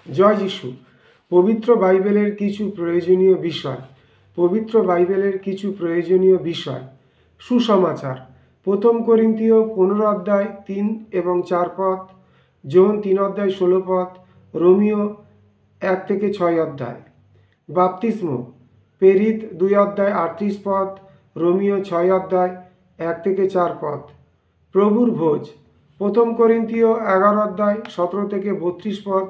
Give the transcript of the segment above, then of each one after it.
জয় যিশু। পবিত্র বাইবেলের কিছু প্রয়োজনীয় বিষয়। পবিত্র বাইবেলের কিছু প্রয়োজনীয় বিষয়। সুসমাচার। 1 করিন্থীয় 15 অধ্যায় 3 এবং 4 পদ, যোহন 3 অধ্যায় 16 পদ, রোমিও 1 থেকে 6 অধ্যায়। বাপ্তিস্ম। পেরিত 2 অধ্যায় 38 পদ, রোমিও 6 অধ্যায় 1 থেকে 4 পদ। প্রভুর ভোজ। 1 করিন্থীয় 11 অধ্যায় 17 থেকে 32 পদ।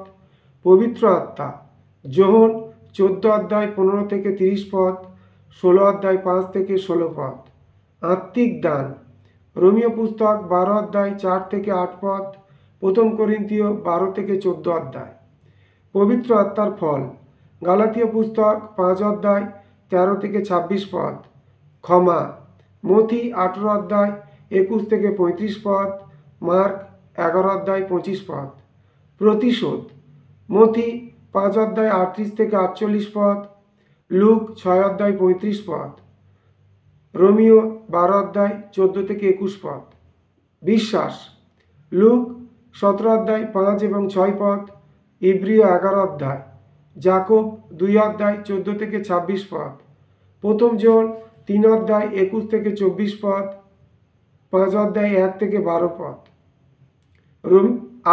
পবিত্র আত্মা। যোহন 14 অধ্যায় 15 থেকে 30 পদ, 16 অধ্যায় 5 থেকে 16 পদ। আত্মিক দান। রোমীয় পুস্তক 12 অধ্যায় 4 থেকে 8 পদ, 1 করিন্থীয় 12 থেকে 14 অধ্যায়। পবিত্র আত্মার ফল। গালাতীয় পুস্তক 5 অধ্যায় 13 থেকে 26 পদ। ক্ষমা। মথি 18 অধ্যায় 21 থেকে 35 পদ, মার্ক 11 অধ্যায় 25 পদ। প্রতিশোধ। মথি 5 অধ্যায় 38 থেকে 48 পদ, লুক 6 অধ্যায় 35 পদ, রোমিও 12 অধ্যায় 14 থেকে 21 পদ। বিশ্বাস। লুক 17 অধ্যায় 5 এবং 6 পদ, ইব্রিয় 11 অধ্যায়, যাকব 2 অধ্যায় 14 থেকে 26 পদ, 1 যোহন 3 অধ্যায় 21 থেকে 24 পদ, 5 অধ্যায় 1 থেকে 12 পদ।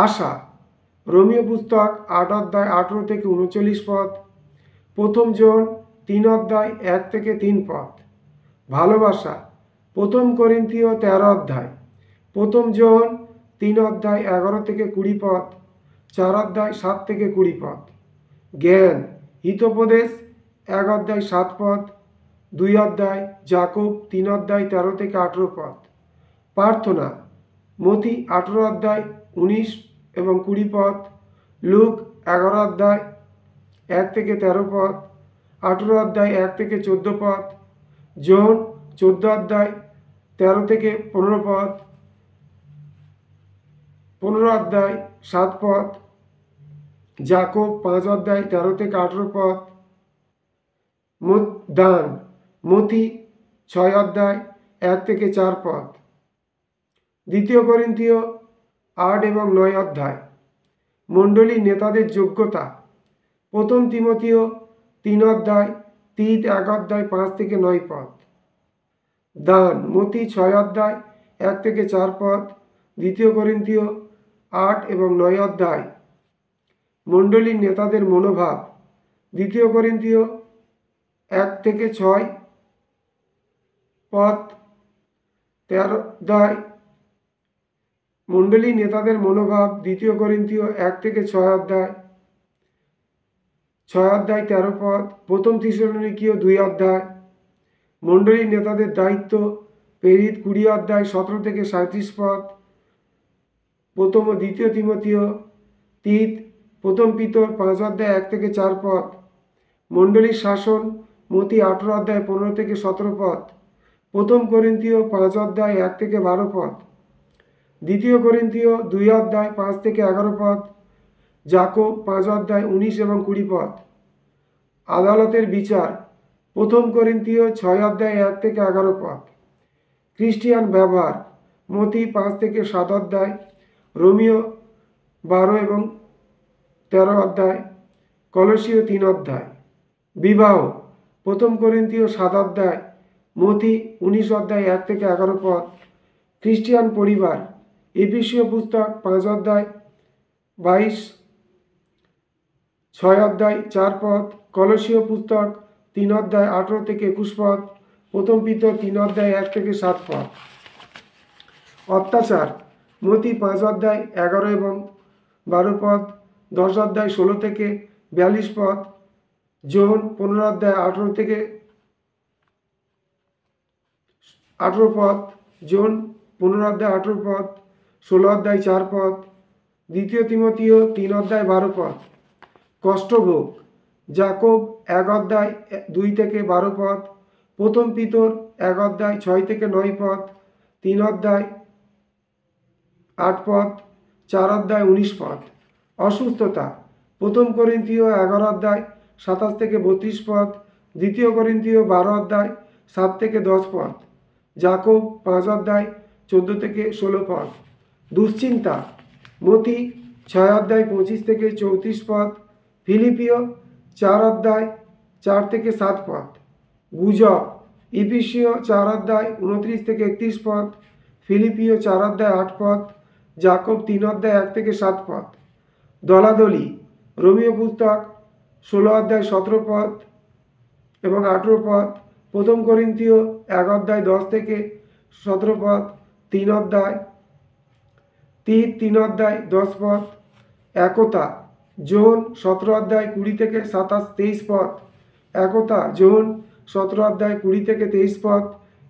আশা। রোমীয় পুস্তক 8 অধ্যায় 18 থেকে 39 পদ, 1 যোহন 3 অধ্যায় 1 থেকে 3 পদ। ভালোবাসা। 1 করিন্থীয় 13 অধ্যায়, 1 যোহন 3 অধ্যায় 11 থেকে 20 পদ, 4 অধ্যায় 7 থেকে 20 পদ। জ্ঞান। হিতোপদেশ 1 অধ্যায় 7 পদ, 2 অধ্যায়, যাকব 3 অধ্যায় 13 থেকে 18 পদ। প্রার্থনা। মথি 18 অধ্যায় 19 এবং 20 পদ, লুক 11 অধ্যায় 1 থেকে 13 পদ, 18 অধ্যায় 1 থেকে 14 পদ, যোহন 14 অধ্যায় 13 থেকে 15 পদ, 15 অধ্যায় 7 পদ, যাকব 5 অধ্যায় 13 থেকে 18 পদ। দান। মথি 6 অধ্যায় 1 থেকে 4 পদ। 2 করিন্থীয় 8 এবং 9 অধ্যায়। মণ্ডলী নেতাদের যোগ্যতা। 1 তিমথীয় 3 অধ্যায় 3, 1 অধ্যায় 5 থেকে 9 পদ। দান। মথি 6 অধ্যায় 1 থেকে 4 পদ, 2 করিন্থীয় 8 এবং 9 অধ্যায়। মণ্ডলীর নেতাদের মনোভাব। 2 করিন্থীয় 1 থেকে 6 পদ, 13 অধ্যায়। মণ্ডলী নেতাদের মনোভাব। 2 করিন্থীয় 1 থেকে 6 অধ্যায়, 6 অধ্যায় 13 পদ, 1 থিসসলুনিকীয় 2 অধ্যায়। মণ্ডলীর নেতাদের দায়িত্ব। প্রেরিত 20 অধ্যায় 17 থেকে 37 পদ, 1 ও 2 তিমথীয়। তিত 1 পিতর 5 অধ্যায় 1 থেকে 4 পদ। মণ্ডলীর শাসন। মথি 18 অধ্যায় 15 থেকে 17 পদ, 1 করিন্থীয় 5 অধ্যায় 1 থেকে 12 পদ, 2 করিন্থীয় 2 অধ্যায় 5 থেকে 11 পদ, যাকব 5 অধ্যায় 19 এবং 20 পদ। আদালতের বিচার। 1 করিন্থীয় 6 অধ্যায় 1 থেকে 11 পদ। খ্রিস্টিয়ান ব্যবহার। মথি 5 থেকে 7 অধ্যায়, রোমিও 12 এবং 13 অধ্যায়, কলসীয় 3 অধ্যায়। বিবাহ। 1 করিন্থীয় 7 অধ্যায়, মথি 19 অধ্যায় 1 থেকে 11 পদ। খ্রিস্টিয়ান পরিবার। এফেসীয় পুস্তক 5 অধ্যায় 22, 6 অধ্যায় 4 পদ। কলসীয় পুস্তক 3 অধ্যায় 18 থেকে 21 পদ, 1 পিতর 3 অধ্যায় 1 থেকে 7 পদ। অত্যাচার। মথি 5 অধ্যায় 11 এবং 12 পদ, 10 অধ্যায় 16 থেকে 42 পদ, যোহন 15 অধ্যায় 18 থেকে 18 পদ, যোহন 15 অধ্যায় 18 পদ, 16 অধ্যায় 4 পদ। 2 তিমথীয় 3 অধ্যায় 12 পদ। কষ্টভোগ। যাকব 1 অধ্যায় 2 থেকে 12 পদ, 1 পিতর 1 অধ্যায় 6 থেকে 9 পদ, 3 অধ্যায় 8 পদ, 4 অধ্যায় 19 পদ। অসুস্থতা। 1 করিন্থীয় 11 অধ্যায় 27 থেকে 32 পদ, 2 করিন্থীয় 12 অধ্যায় 7 থেকে 10 পদ, যাকব 5 অধ্যায় 14 থেকে 16 পদ। দুশ্চিন্তা। মথি 6 অধ্যায় 25 থেকে 34 পদ, ফিলিপিও 4 অধ্যায় 4 থেকে 7 পদ। গুজব ইফিসীয় 4 অধ্যায় 29 থেকে 31 পদ, ফিলিপিও 4 অধ্যায় 8 পদ, জাকব 3 অধ্যায় 1 থেকে 7 পদ। দলাদলি রোমীয় পুস্তক 16 অধ্যায় 17 পদ এবং 18 পদ, প্রথম করিন্থীয় 1 অধ্যায় 10 থেকে 17 পদ, 3 অধ্যায় 10 পদ। একতা জোহন 17 অধ্যায় 20 থেকে 23 পদ, একতা জোহন 17 অধ্যায় 20 থেকে 23 পদ,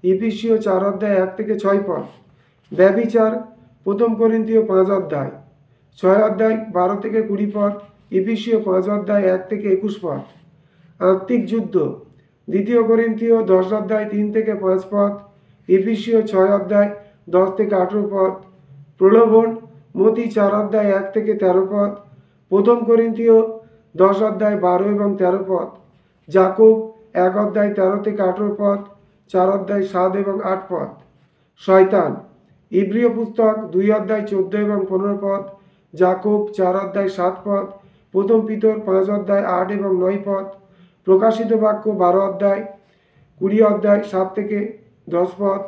ইফিসীয় 4 অধ্যায় 1 থেকে 6 পদ। ব্যভিচার প্রথম করিন্থীয় 5 অধ্যায় 6 অধ্যায় 12 থেকে 20 পদ, ইফিসীয় 5 অধ্যায় 1 থেকে 21 পদ। আত্মিক যুদ্ধ দ্বিতীয় করিন্থীয় 10 অধ্যায় 3 থেকে 5 পদ, ইফিসীয় 6 অধ্যায় 10 থেকে 18 পদ। প্রলোভন মতি 4 অধ্যায় 1 থেকে 13 পদ, প্রথম করিন্থীয় 10 অধ্যায় 12 এবং 13 পদ। জাকব 1 অধ্যায় 13 থেকে 18 পদ, 4 অধ্যায় 7 এবং 8 পদ। শয়তান ইব্রিয় পুস্তক 2 অধ্যায় 14 এবং 15 পদ, জাকব 4 অধ্যায় 7 পদ, প্রথম পিতর 5 অধ্যায় 8 এবং 9 পদ। প্রকাশিত বাক্য 12 অধ্যায় 20 অধ্যায় 7 থেকে 10 পদ।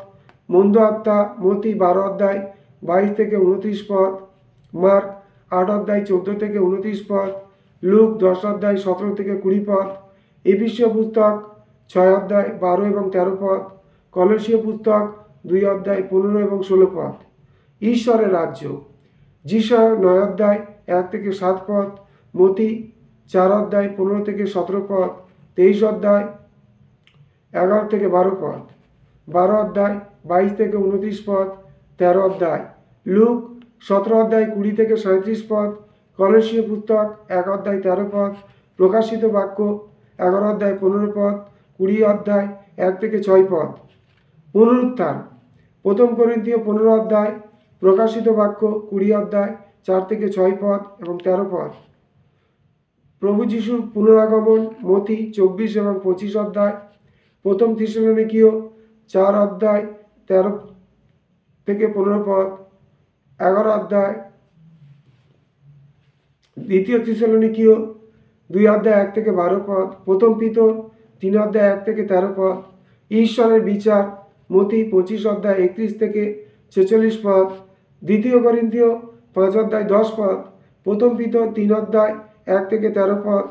মন্দ আত্মা মতি 12 অধ্যায় 22 থেকে 29 পদ, মার্ক 8 অধ্যায় 14 থেকে 29 পদ, লুক 10 অধ্যায় 17 থেকে 20 পদ। এফিসীয় পুস্তক 6 অধ্যায় 12 এবং 13 পদ, কলসীয় পুস্তক 2 অধ্যায় 15 এবং 16 পদ। ঈশ্বরের রাজ্য যিশয় 9 অধ্যায় 1 থেকে 7 পদ, মতি 4 অধ্যায় 15 থেকে 17 পদ, 23 অধ্যায় 11 থেকে 12 পদ, 12 অধ্যায় 22 থেকে 29 পদ, 13 অধ্যায়। লুক 17 অধ্যায় 20 থেকে 37 পদ, কলসীয় পুস্তক 1 অধ্যায় 13 পদ, প্রকাশিত বাক্য 11 অধ্যায় 15 পদ, 20 অধ্যায় 1 থেকে 6 পদ। পুনরুত্থান প্রথম করিন্থীয় 15 অধ্যায়, প্রকাশিত বাক্য 20 অধ্যায় 4 থেকে 6 পদ এবং 13 পদ। প্রভু যিশুর পুনরাগমন মতি 24 এবং 25 অধ্যায়, প্রথম থিসসলুনিকীয় 4 অধ্যায় 13 থেকে 15 পদ, 11 অধ্যায়, দ্বিতীয় থিসসলুনিকীয় 2 অধ্যায় 1 থেকে 12 পদ, প্রথম পিতর 3 অধ্যায় 1 থেকে 13 পদ। ঈশ্বরের বিচার মতি 25 অধ্যায় 31 থেকে 46 পদ, দ্বিতীয় করিন্থীয় 5 অধ্যায় 10 পদ, প্রথম পিতর 3 অধ্যায় 1 থেকে 13 পদ,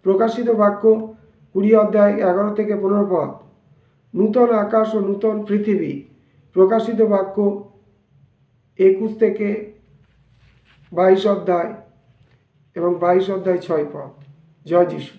প্রকাশিত বাক্য 20 অধ্যায় 11 থেকে 15 পদ। নূতন আকাশ ও নূতন পৃথিবী, প্রকাশিত বাক্য 21 থেকে 22 অধ্যায় এবং 22 অধ্যায় 6 পদ। জয় যিশু।